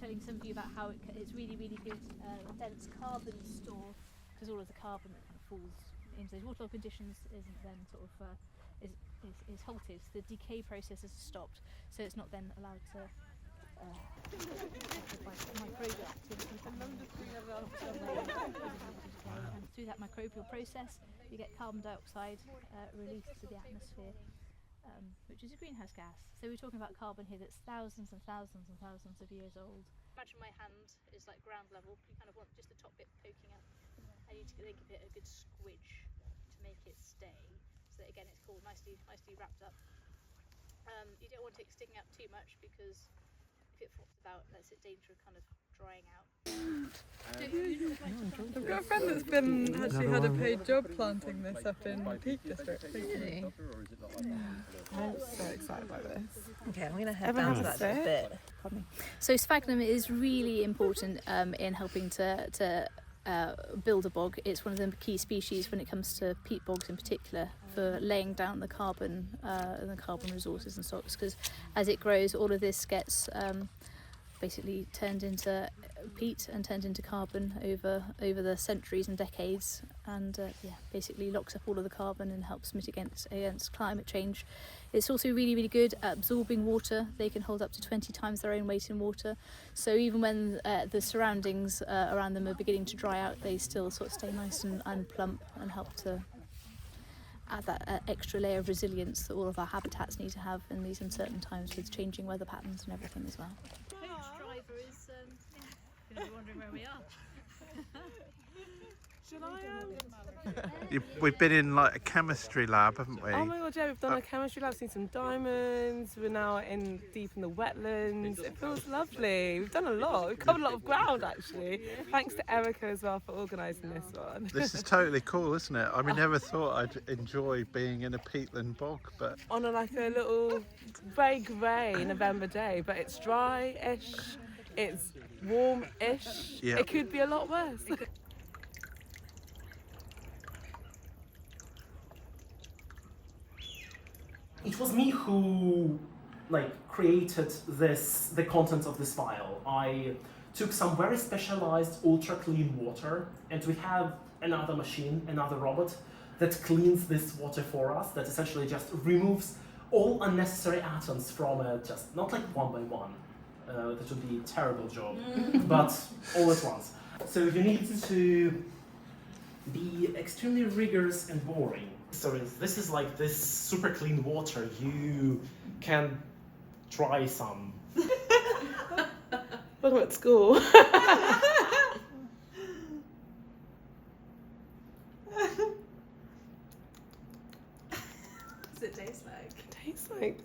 telling some of you about how it's really, really good dense carbon store, because all of the carbon that kind of falls into those waterlogged conditions isn't then sort of is halted. The decay process is stopped, so it's not then allowed to microbial activity. And through that microbial process, you get carbon dioxide released to the atmosphere, which is a greenhouse gas. So we're talking about carbon here that's thousands and thousands and thousands of years old. Imagine my hand is like ground level. You kind of want just the top bit poking up. I need to then give it a good squidge to make it stay. So that again, it's cool, nicely wrapped up. You don't want it sticking out too much, because if it flops about, that's in danger of kind of drying out. I've got a friend that's been actually had a paid job planting this up in Peak District. Really? I'm so excited by this. Okay, I'm going to head down to that little bit. So sphagnum is really important in helping to build a bog. It's one of the key species when it comes to peat bogs in particular, for laying down the carbon resources and stocks, because as it grows, all of this gets basically turned into peat and turned into carbon over the centuries and decades, and basically locks up all of the carbon and helps mitigate against climate change. It's also really, really good at absorbing water. They can hold up to 20 times their own weight in water, so even when the surroundings around them are beginning to dry out, they still sort of stay nice and plump, and help to add that extra layer of resilience that all of our habitats need to have in these uncertain times with changing weather patterns and everything as well. Coach driver is going to be wondering where we are. Should I? We've been in like a chemistry lab, haven't we? Oh my god, yeah, we've done a chemistry lab, seen some diamonds, we're now deep in the wetlands. It feels lovely. We've done a lot, we've covered a lot of ground actually. Thanks to Erica as well for organising this one. This is totally cool, isn't it? I mean, never thought I'd enjoy being in a peatland bog, but On a little very grey November day, but it's dry-ish, it's warm-ish. Yeah. It could be a lot worse. It was me who created the contents of this file. I took some very specialized ultra clean water, and we have another machine, another robot that cleans this water for us, that essentially just removes all unnecessary atoms from it, just not like one by one. That would be a terrible job, but all at once. So you need to be extremely rigorous and boring. So this is like this super clean water. You can try some. When I'm at school. What's it taste like? It tastes like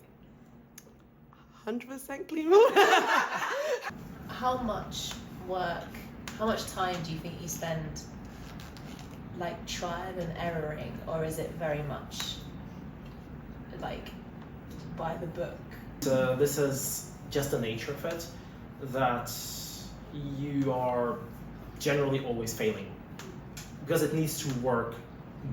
100% clean water. How much work, how much time do you think you spend trial and erroring, or is it very much by the book? This is just the nature of it, that you are generally always failing, because it needs to work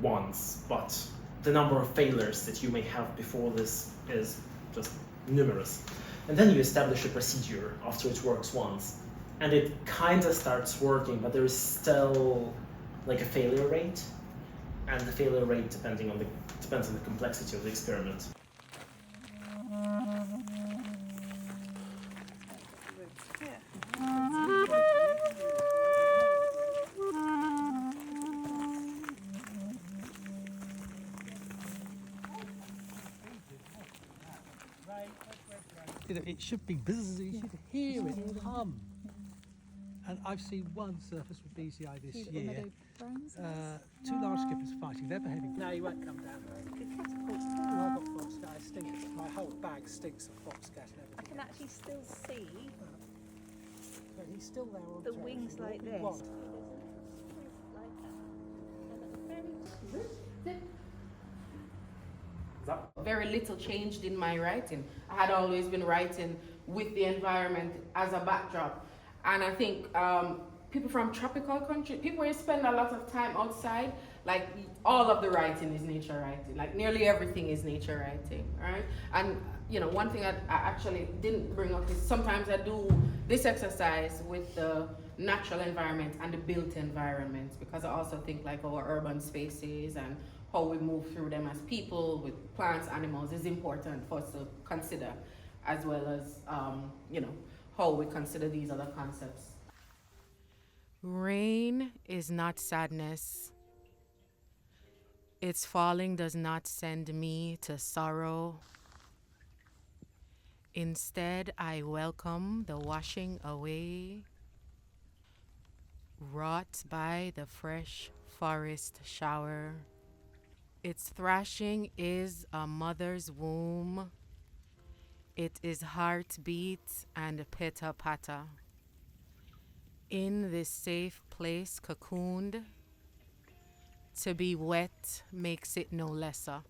once, but the number of failures that you may have before this is just numerous. And then you establish a procedure after it works once, and it kind of starts working, but there is still a failure rate, and the failure rate depends on the complexity of the experiment. It should be buzz, you should hear it hum. And I've seen one surface with BCI this year. Two large skippers fighting, they're behaving. No, you won't come down. I've got fox gas, it stinks. My whole bag stinks of fox gas and everything. I can actually still see But he's still there on the wings like this. Very little changed in my writing. I had always been writing with the environment as a backdrop. And I think people from tropical countries, people who spend a lot of time outside, like all of the writing is nature writing. Like nearly everything is nature writing, right? And you know, one thing I actually didn't bring up is sometimes I do this exercise with the natural environment and the built environment, because I also think like our urban spaces and how we move through them as people with plants, animals is important for us to consider, as well as you know, how we consider these other concepts. Rain is not sadness. Its falling does not send me to sorrow. Instead, I welcome the washing away, wrought by the fresh forest shower. Its thrashing is a mother's womb. It is heartbeat and pitter patter. In this safe place cocooned, to be wet makes it no lesser.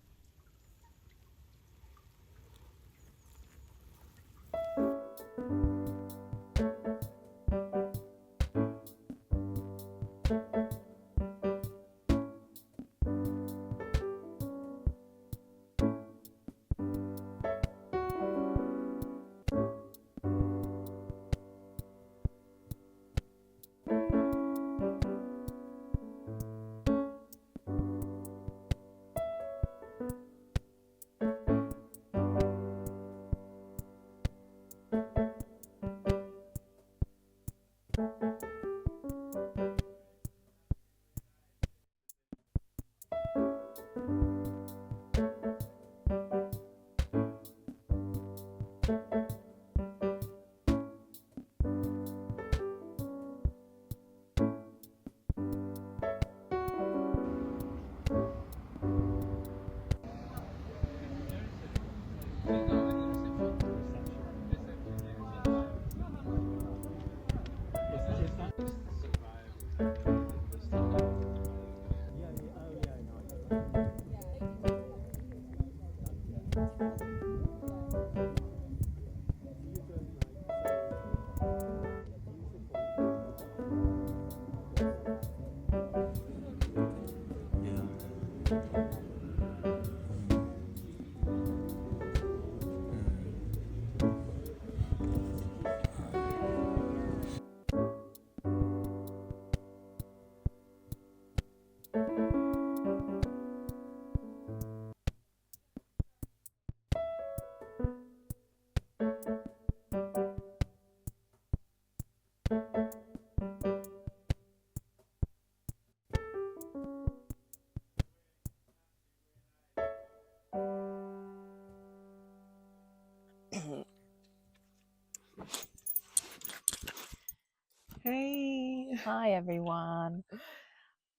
Hey, Hi everyone.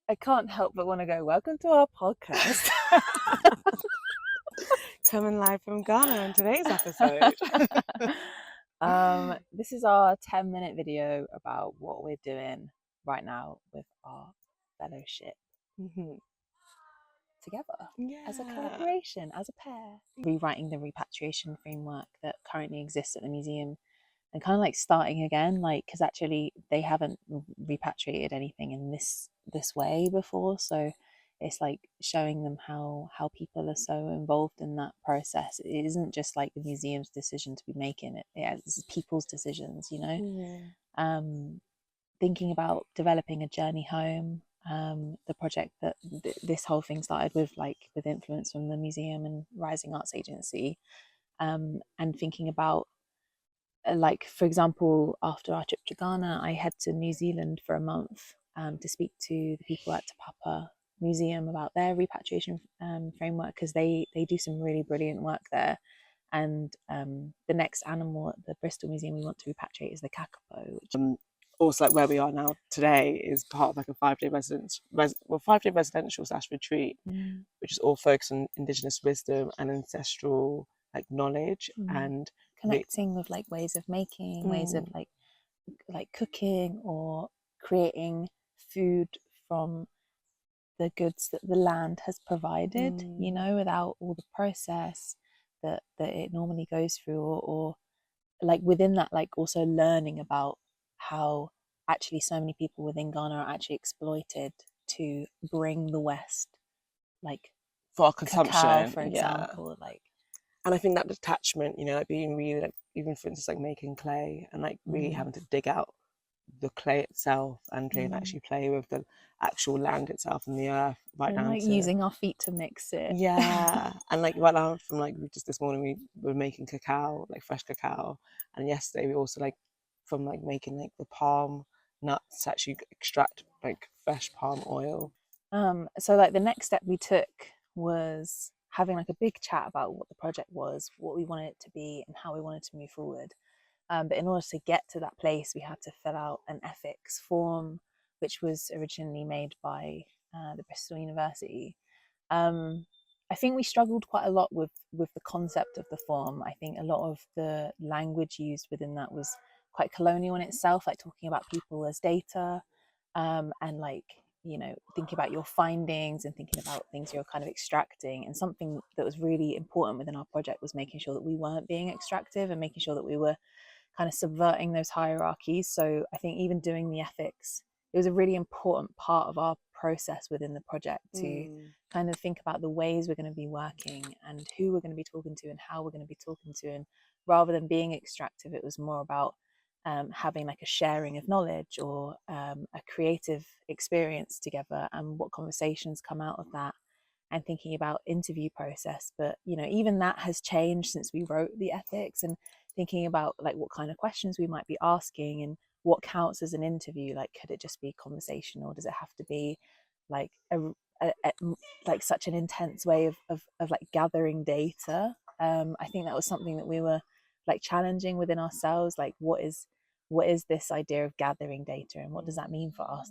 I can't help but want to go, welcome to our podcast. coming live from Ghana on today's episode. This is our 10-minute video about what we're doing right now with our fellowship together as a collaboration, as a pair. Rewriting the repatriation framework that currently exists at the museum and kind of like starting again, like, because actually they haven't repatriated anything in this way before, so it's like showing them how people are so involved in that process. It isn't just like the museum's decision to be making it, it's people's decisions, you know. Thinking about developing a journey home, the project that this whole thing started with, like with influence from the museum and Rising Arts Agency, and thinking about like, for example, after our trip to Ghana, I head to New Zealand for a month to speak to the people at Te Papa Museum about their repatriation framework, because they do some really brilliant work there. And the next animal at the Bristol Museum we want to repatriate is the kakapo. Which Also, like where we are now today is part of like a 5-day residential / retreat, which is all focused on Indigenous wisdom and ancestral like knowledge and connecting with like ways of making, ways of like cooking or creating food from the goods that the land has provided, you know, without all the process that it normally goes through, or like within that, like also learning about how actually so many people within Ghana are actually exploited to bring the West, like for our cacao, consumption. for Yeah. example, like. And I think that detachment, you know, like being really, like, even for instance, like making clay and like really having to dig out the clay itself and try and actually play with the actual land itself and the earth, right And down like to using our feet to mix it. yeah. And like right now, from like just this morning, we were making cacao, like fresh cacao, and yesterday we also like from like making like the palm nuts to actually extract like fresh palm oil. So like the next step we took was having like a big chat about what the project was, what we wanted it to be, and how we wanted to move forward. But in order to get to that place, we had to fill out an ethics form, which was originally made by the Bristol University. I think we struggled quite a lot with the concept of the form. I think a lot of the language used within that was quite colonial in itself, like talking about people as data, and like, you know, thinking about your findings and thinking about things you're kind of extracting. And something that was really important within our project was making sure that we weren't being extractive and making sure that we were kind of subverting those hierarchies. So I think even doing the ethics, it was a really important part of our process within the project to kind of think about the ways we're going to be working and who we're going to be talking to and how we're going to be talking to. And rather than being extractive, it was more about having like a sharing of knowledge or a creative experience together and what conversations come out of that, and thinking about interview process. But you know, even that has changed since we wrote the ethics, and thinking about like what kind of questions we might be asking and what counts as an interview. Like, could it just be conversational? Does it have to be like like such an intense way of like gathering data? I think that was something that we were like challenging within ourselves. Like, what is this idea of gathering data and what does that mean for us?